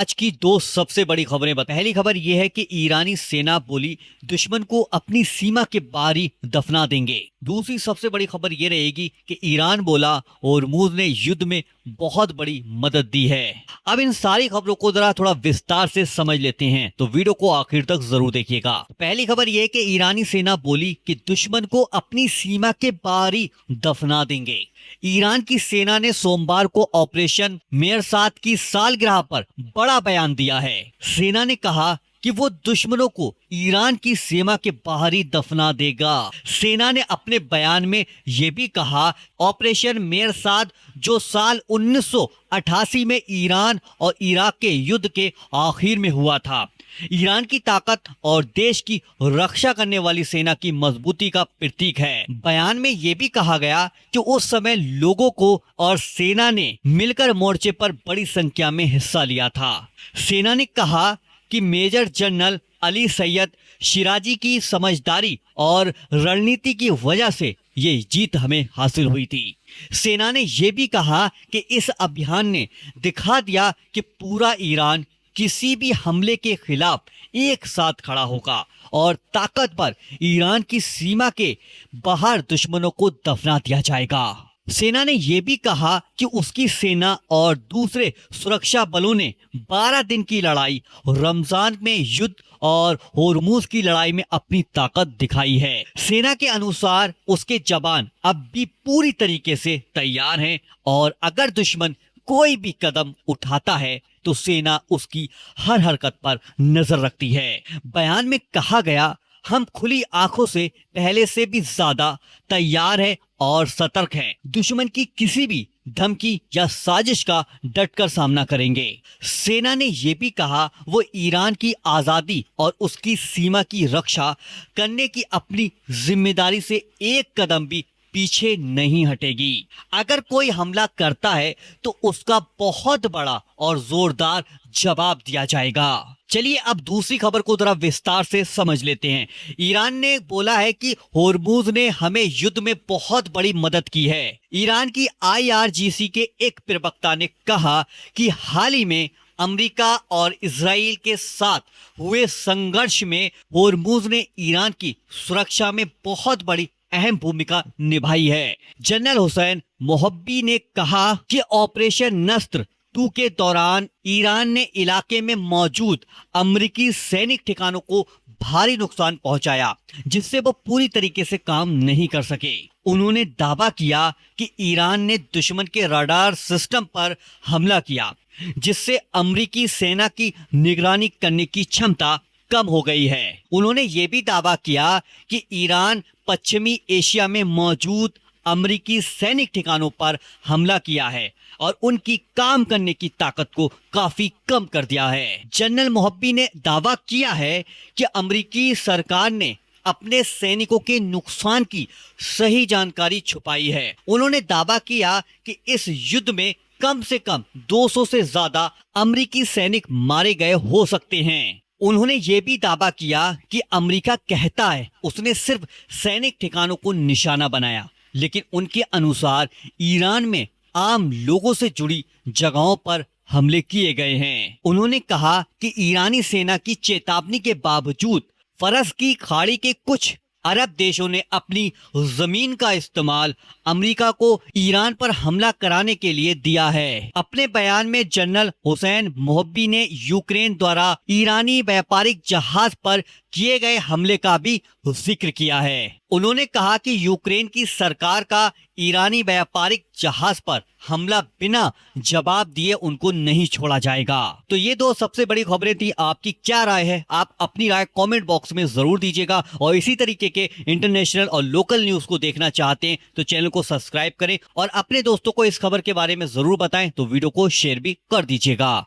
आज की दो सबसे बड़ी खबरें पहली खबर यह है कि ईरानी सेना बोली दुश्मन को अपनी सीमा के बाहर ही दफना देंगे। दूसरी सबसे बड़ी खबर यह रहेगी कि ईरान बोला होर्मुज ने युद्ध में बहुत बड़ी मदद दी है। अब इन सारी खबरों को जरा थोड़ा विस्तार से समझ लेते हैं, तो वीडियो को आखिर तक जरूर देखिएगा। पहली खबर यह है कि ईरानी सेना बोली कि दुश्मन को अपनी सीमा के बाहर ही दफना देंगे। ईरान की सेना ने सोमवार को ऑपरेशन मेरसाद की सालगिरह पर बड़ा बयान दिया है। सेना ने कहा कि वो दुश्मनों को ईरान की सीमा के बाहर ही दफना देगा। सेना ने अपने बयान में ये भी कहा, ऑपरेशन मेरसाद जो साल 1988 में ईरान और इराक के युद्ध के आखिर में हुआ था, ईरान की ताकत और देश की रक्षा करने वाली सेना की मजबूती का प्रतीक है। बयान में यह भी कहा गया कि उस समय लोगों को और सेना ने मिलकर मोर्चे पर बड़ी संख्या में हिस्सा लिया था। सेना ने कहा कि मेजर जनरल अली सैयद शिराजी की समझदारी और रणनीति की वजह से ये जीत हमें हासिल हुई थी। सेना ने यह भी कहा कि इस अभियान ने दिखा दिया कि पूरा ईरान किसी भी हमले के खिलाफ एक साथ खड़ा होगा और ताकत पर ईरान की सीमा के बाहर दुश्मनों को दफना दिया जाएगा। सेना ने यह भी कहा कि उसकी सेना और दूसरे सुरक्षा बलों ने 12 दिन की लड़ाई, रमजान में युद्ध और होर्मुज की लड़ाई में अपनी ताकत दिखाई है। सेना के अनुसार उसके जवान अब भी पूरी तरीके से तैयार हैं और अगर दुश्मन कोई भी कदम उठाता है तो सेना उसकी हर हरकत पर नजर रखती है। बयान में कहा गया, हम खुली आंखों से पहले से भी ज्यादा तैयार हैं और सतर्क हैं। दुश्मन की किसी भी धमकी या साजिश का डटकर सामना करेंगे। सेना ने यह भी कहा, वो ईरान की आजादी और उसकी सीमा की रक्षा करने की अपनी जिम्मेदारी से एक कदम भी पीछे नहीं हटेगी। अगर कोई हमला करता है तो उसका बहुत बड़ा और जोरदार जवाब दिया जाएगा। चलिए अब दूसरी खबर को जरा विस्तार से समझ लेते हैं। ईरान ने बोला है कि होर्मुज ने हमें युद्ध में बहुत बड़ी मदद की है। ईरान की IRGC के एक प्रवक्ता ने कहा कि हाल ही में अमेरिका और इजराइल के साथ हुए संघर्ष में होर्मुज ने ईरान की सुरक्षा में बहुत बड़ी अहम भूमिका निभाई है। जनरल हुसैन मोहब्बी ने कहा कि ऑपरेशन नस्र 2 के दौरान ईरान ने इलाके में मौजूद अमेरिकी सैनिक ठिकानों को भारी नुकसान पहुंचाया, जिससे वो पूरी तरीके से काम नहीं कर सके। उन्होंने दावा किया कि ईरान ने दुश्मन के रडार सिस्टम पर हमला किया, जिससे अमेरिकी सेना की निगरानी करने की क्षमता कम हो गई है। उन्होंने ये भी दावा किया कि ईरान पश्चिमी एशिया में मौजूद अमेरिकी सैनिक ठिकानों पर हमला किया है और उनकी काम करने की ताकत को काफी कम कर दिया है। जनरल मोहब्बी ने दावा किया है कि अमेरिकी सरकार ने अपने सैनिकों के नुकसान की सही जानकारी छुपाई है। उन्होंने दावा किया कि इस युद्ध में कम से कम 200 से ज्यादा अमेरिकी सैनिक मारे गए हो सकते हैं। उन्होंने ये भी दावा किया कि अमेरिका कहता है उसने सिर्फ सैनिक ठिकानों को निशाना बनाया, लेकिन उनके अनुसार ईरान में आम लोगों से जुड़ी जगहों पर हमले किए गए हैं। उन्होंने कहा कि ईरानी सेना की चेतावनी के बावजूद फरस की खाड़ी के कुछ अरब देशों ने अपनी जमीन का इस्तेमाल अमेरिका को ईरान पर हमला कराने के लिए दिया है। अपने बयान में जनरल हुसैन मोहब्बी ने यूक्रेन द्वारा ईरानी व्यापारिक जहाज पर किए गए हमले का भी जिक्र किया है। उन्होंने कहा कि यूक्रेन की सरकार का ईरानी व्यापारिक जहाज पर हमला बिना जवाब दिए उनको नहीं छोड़ा जाएगा। तो ये दो सबसे बड़ी खबरें थी। आपकी क्या राय है? आप अपनी राय कमेंट बॉक्स में जरूर दीजिएगा और इसी तरीके के इंटरनेशनल और लोकल न्यूज को देखना चाहते हैं तो चैनल को सब्सक्राइब करें और अपने दोस्तों को इस खबर के बारे में जरूर बताएं, तो वीडियो को शेयर भी कर दीजिएगा।